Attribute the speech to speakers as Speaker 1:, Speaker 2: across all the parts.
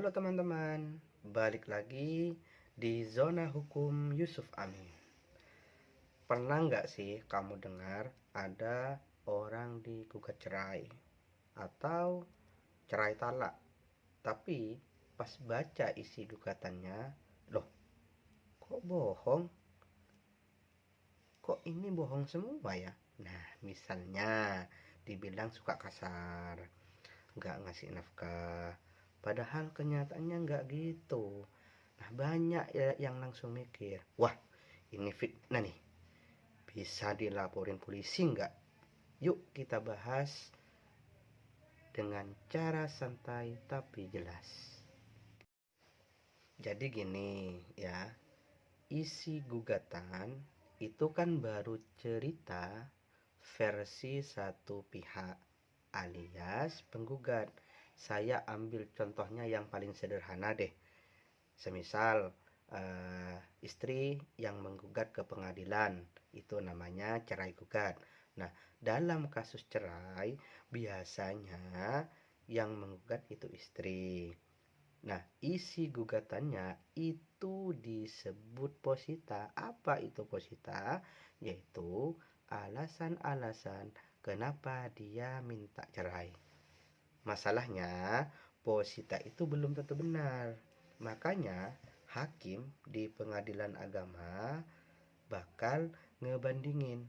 Speaker 1: Halo teman-teman, balik lagi di Zona Hukum Yusuf Amin. Pernah nggak sih kamu dengar ada orang digugat cerai atau cerai talak, tapi pas baca isi gugatannya, loh kok bohong? Kok ini bohong semua ya? Nah, misalnya dibilang suka kasar, nggak ngasih nafkah, padahal kenyataannya nggak gitu. Nah, banyak ya yang langsung mikir, wah ini fitnah nih, bisa dilaporin polisi nggak? Yuk kita bahas dengan cara santai tapi jelas. Jadi gini ya, isi gugatan itu kan baru cerita versi satu pihak alias penggugat. Saya ambil contohnya yang paling sederhana deh. Semisal istri yang menggugat ke pengadilan, itu namanya cerai gugat. Nah, dalam kasus cerai biasanya yang menggugat itu istri. Nah, isi gugatannya itu disebut posita. Apa itu posita? Yaitu alasan-alasan kenapa dia minta cerai. Masalahnya, posita itu belum tentu benar. Makanya, hakim di pengadilan agama bakal ngebandingin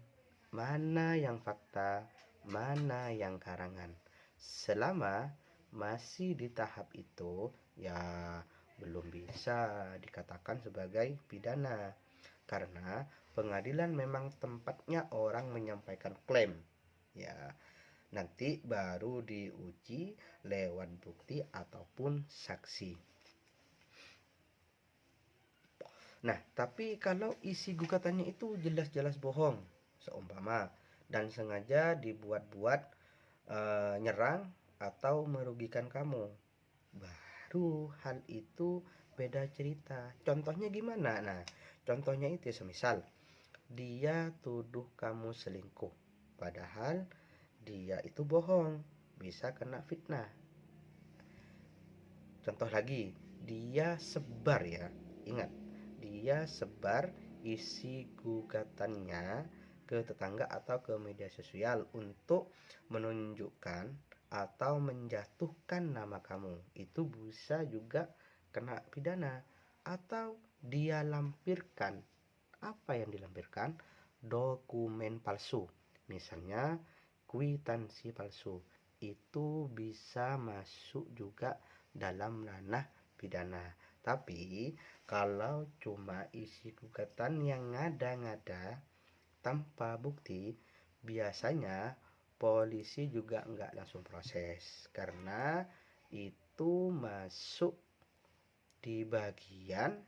Speaker 1: mana yang fakta, mana yang karangan. Selama masih di tahap itu, ya belum bisa dikatakan sebagai pidana. Karena pengadilan memang tempatnya orang menyampaikan klaim. Ya, nanti baru diuji lewat bukti ataupun saksi. Nah, tapi kalau isi gugatannya itu jelas-jelas bohong, seumpama, dan sengaja dibuat-buat nyerang atau merugikan kamu, baru hal itu beda cerita. Contohnya gimana? Nah, contohnya itu semisal dia tuduh kamu selingkuh, padahal dia itu bohong, bisa kena fitnah. Contoh lagi, dia sebar ya, ingat, dia sebar isi gugatannya ke tetangga atau ke media sosial untuk menunjukkan atau menjatuhkan nama kamu. Itu bisa juga kena pidana. Atau dia lampirkan, apa yang dilampirkan? Dokumen palsu, misalnya kwitansi palsu. Itu bisa masuk juga dalam ranah pidana. Tapi kalau cuma isi gugatan yang ngada-ngada tanpa bukti, biasanya polisi juga nggak langsung proses karena itu masuk di bagian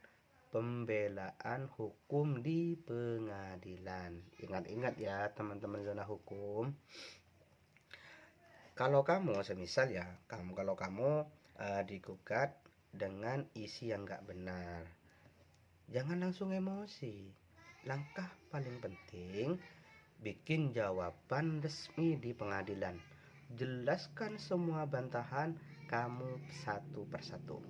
Speaker 1: pembelaan hukum di pengadilan. Ingat-ingat ya teman-teman zona hukum. Kalau kamu semisal ya, kalau kamu digugat dengan isi yang nggak benar, jangan langsung emosi. Langkah paling penting, bikin jawaban resmi di pengadilan. Jelaskan semua bantahan kamu satu persatu.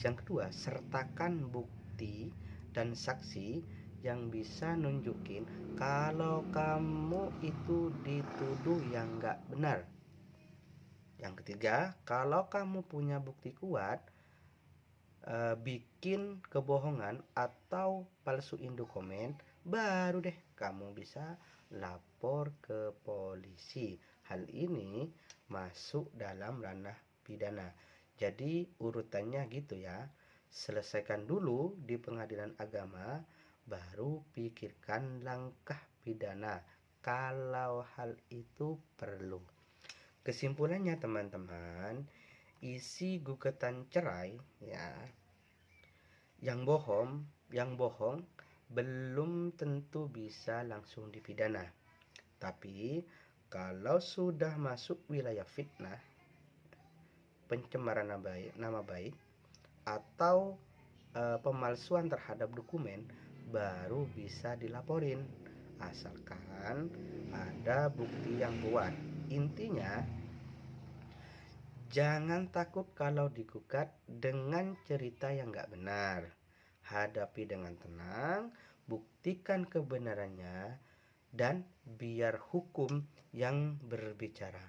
Speaker 1: Yang kedua, sertakan bukti dan saksi yang bisa nunjukin kalau kamu itu dituduh yang nggak benar. Yang ketiga, kalau kamu punya bukti kuat, bikin kebohongan atau palsuin dokumen, baru deh kamu bisa lapor ke polisi. Hal ini masuk dalam ranah pidana. Jadi urutannya gitu ya. Selesaikan dulu di pengadilan agama, baru pikirkan langkah pidana kalau hal itu perlu. Kesimpulannya teman-teman, isi gugatan cerai ya, yang bohong belum tentu bisa langsung dipidana. Tapi kalau sudah masuk wilayah fitnah, pencemaran nama baik atau pemalsuan terhadap dokumen, baru bisa dilaporin asalkan ada bukti yang kuat. Intinya Jangan takut kalau digugat dengan cerita yang nggak benar. Hadapi dengan tenang, buktikan kebenarannya, dan biar hukum yang berbicara.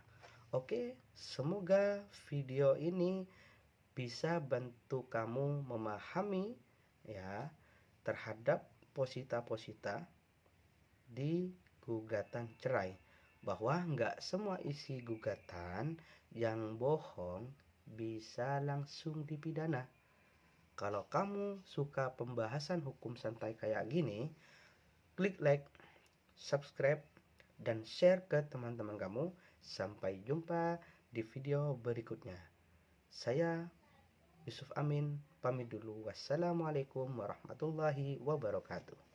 Speaker 1: Oke, semoga video ini bisa bantu kamu memahami ya terhadap posita-posita di gugatan cerai, bahwa nggak semua isi gugatan yang bohong bisa langsung dipidana. Kalau kamu suka pembahasan hukum santai kayak gini, klik like, subscribe, dan share ke teman-teman kamu. Sampai jumpa di video berikutnya. Saya Yusuf Amin pamit dulu. Wassalamualaikum warahmatullahi wabarakatuh.